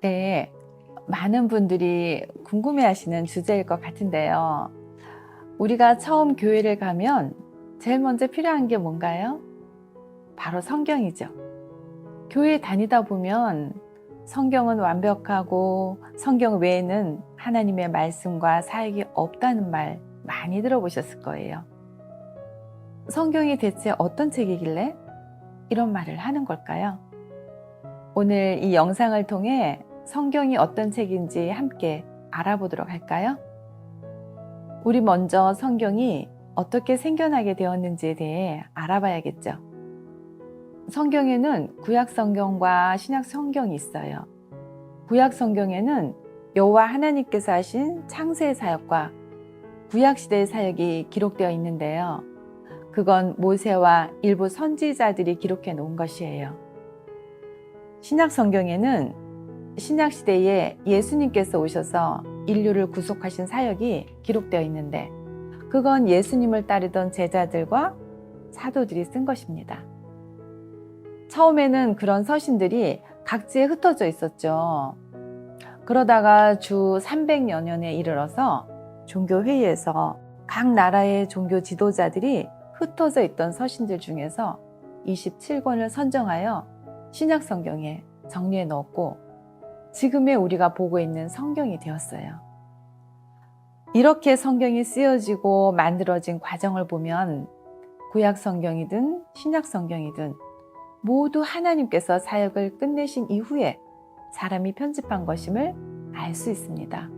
네, 많은 분들이 궁금해하시는 주제일 것 같은데요. 우리가 처음 교회를 가면 제일 먼저 필요한 게 뭔가요? 바로 성경이죠. 교회 다니다 보면 성경은 완벽하고 성경 외에는 하나님의 말씀과 사역이 없다는 말 많이 들어보셨을 거예요. 성경이 대체 어떤 책이길래 이런 말을 하는 걸까요? 오늘 이 영상을 통해 성경이 어떤 책인지 함께 알아보도록 할까요? 우리 먼저 성경이 어떻게 생겨나게 되었는지에 대해 알아봐야겠죠. 성경에는 구약 성경과 신약 성경이 있어요. 구약 성경에는 여호와 하나님께서 하신 창세의 사역과 구약 시대의 사역이 기록되어 있는데요. 그건 모세와 일부 선지자들이 기록해 놓은 것이에요. 신약 성경에는 신약 시대에 예수님께서 오셔서 인류를 구속하신 사역이 기록되어 있는데 그건 예수님을 따르던 제자들과 사도들이 쓴 것입니다. 처음에는 그런 서신들이 각지에 흩어져 있었죠. 그러다가 주 300여 년에 이르러서 종교회의에서 각 나라의 종교 지도자들이 흩어져 있던 서신들 중에서 27권을 선정하여 신약 성경에 정리해 넣었고 지금의 우리가 보고 있는 성경이 되었어요. 이렇게 성경이 쓰여지고 만들어진 과정을 보면 구약 성경이든 신약 성경이든 모두 하나님께서 사역을 끝내신 이후에 사람이 편집한 것임을 알 수 있습니다.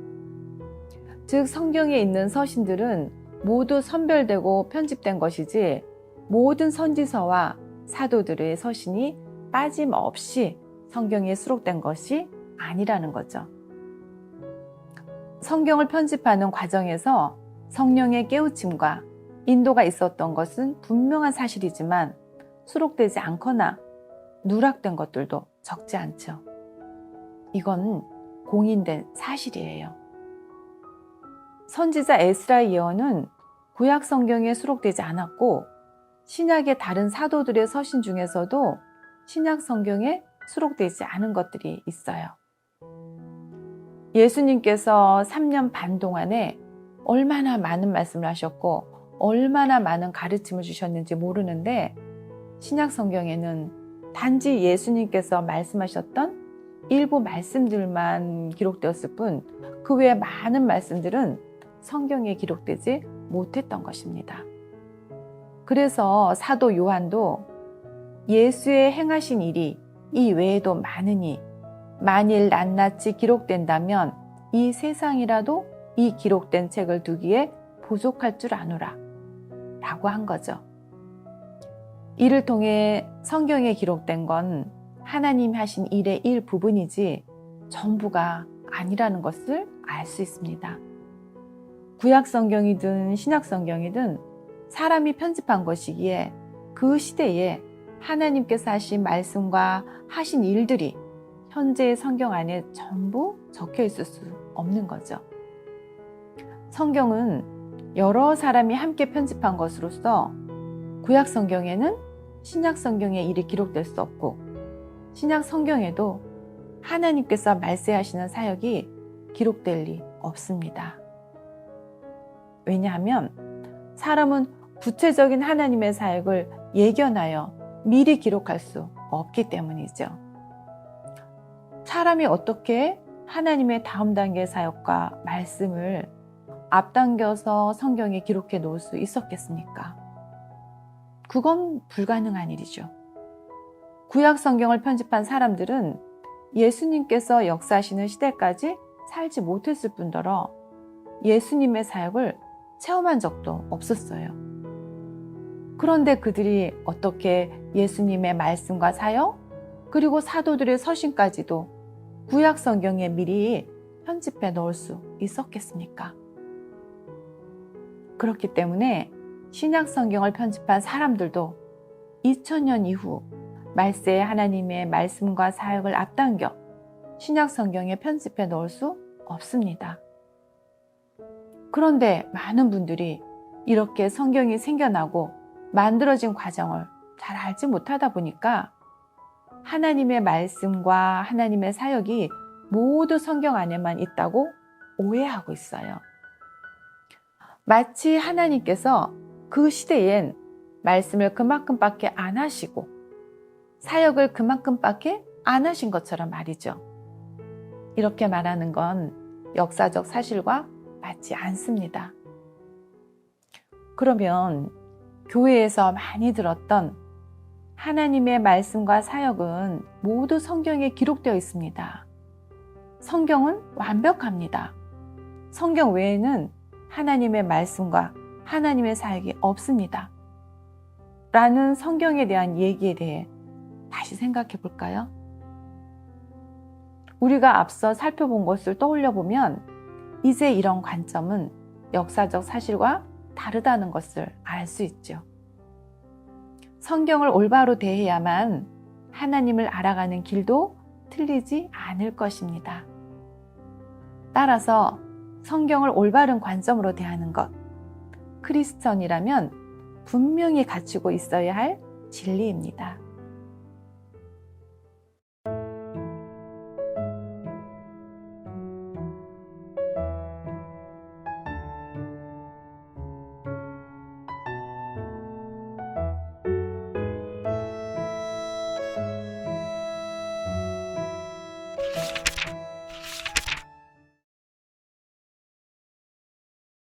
즉 성경에 있는 서신들은 모두 선별되고 편집된 것이지 모든 선지서와 사도들의 서신이 빠짐없이 성경에 수록된 것이 아니라는 거죠. 성경을 편집하는 과정에서 성령의 깨우침과 인도가 있었던 것은 분명한 사실이지만 수록되지 않거나 누락된 것들도 적지 않죠. 이건 공인된 사실이에요. 선지자 에스라의 예언은 구약 성경에 수록되지 않았고 신약의 다른 사도들의 서신 중에서도 신약 성경에 수록되지 않은 것들이 있어요. 예수님께서 3년 반 동안에 얼마나 많은 말씀을 하셨고 얼마나 많은 가르침을 주셨는지 모르는데 신약 성경에는 단지 예수님께서 말씀하셨던 일부 말씀들만 기록되었을 뿐 그 외에 많은 말씀들은 성경에 기록되지 못했던 것입니다. 그래서 사도 요한도 예수의 행하신 일이 이 외에도 많으니 만일 낱낱이 기록된다면 이 세상이라도 이 기록된 책을 두기에 부족할 줄 아노라 라고 한 거죠. 이를 통해 성경에 기록된 건 하나님 하신 일의 일부분이지 전부가 아니라는 것을 알 수 있습니다. 구약 성경이든 신약 성경이든 사람이 편집한 것이기에 그 시대에 하나님께서 하신 말씀과 하신 일들이 현재의 성경 안에 전부 적혀 있을 수 없는 거죠. 성경은 여러 사람이 함께 편집한 것으로서 구약 성경에는 신약 성경의 일이 기록될 수 없고 신약 성경에도 하나님께서 말세하시는 사역이 기록될 리 없습니다. 왜냐하면 사람은 구체적인 하나님의 사역을 예견하여 미리 기록할 수 없기 때문이죠. 사람이 어떻게 하나님의 다음 단계의 사역과 말씀을 앞당겨서 성경에 기록해 놓을 수 있었겠습니까? 그건 불가능한 일이죠. 구약 성경을 편집한 사람들은 예수님께서 역사하시는 시대까지 살지 못했을 뿐더러 예수님의 사역을 체험한 적도 없었어요. 그런데 그들이 어떻게 예수님의 말씀과 사역, 그리고 사도들의 서신까지도 구약 성경에 미리 편집해 넣을 수 있었겠습니까? 그렇기 때문에 신약 성경을 편집한 사람들도 2000년 이후 말세의 하나님의 말씀과 사역을 앞당겨 신약 성경에 편집해 넣을 수 없습니다. 그런데 많은 분들이 이렇게 성경이 생겨나고 만들어진 과정을 잘 알지 못하다 보니까 하나님의 말씀과 하나님의 사역이 모두 성경 안에만 있다고 오해하고 있어요. 마치 하나님께서 그 시대엔 말씀을 그만큼밖에 안 하시고 사역을 그만큼밖에 안 하신 것처럼 말이죠. 이렇게 말하는 건 역사적 사실과 맞지 않습니다. 그러면 교회에서 많이 들었던 하나님의 말씀과 사역은 모두 성경에 기록되어 있습니다. 성경은 완벽합니다. 성경 외에는 하나님의 말씀과 하나님의 사역이 없습니다. 라는 성경에 대한 얘기에 대해 다시 생각해 볼까요? 우리가 앞서 살펴본 것을 떠올려 보면 이제 이런 관점은 역사적 사실과 다르다는 것을 알 수 있죠. 성경을 올바로 대해야만 하나님을 알아가는 길도 틀리지 않을 것입니다. 따라서 성경을 올바른 관점으로 대하는 것, 크리스천이라면 분명히 갖추고 있어야 할 진리입니다.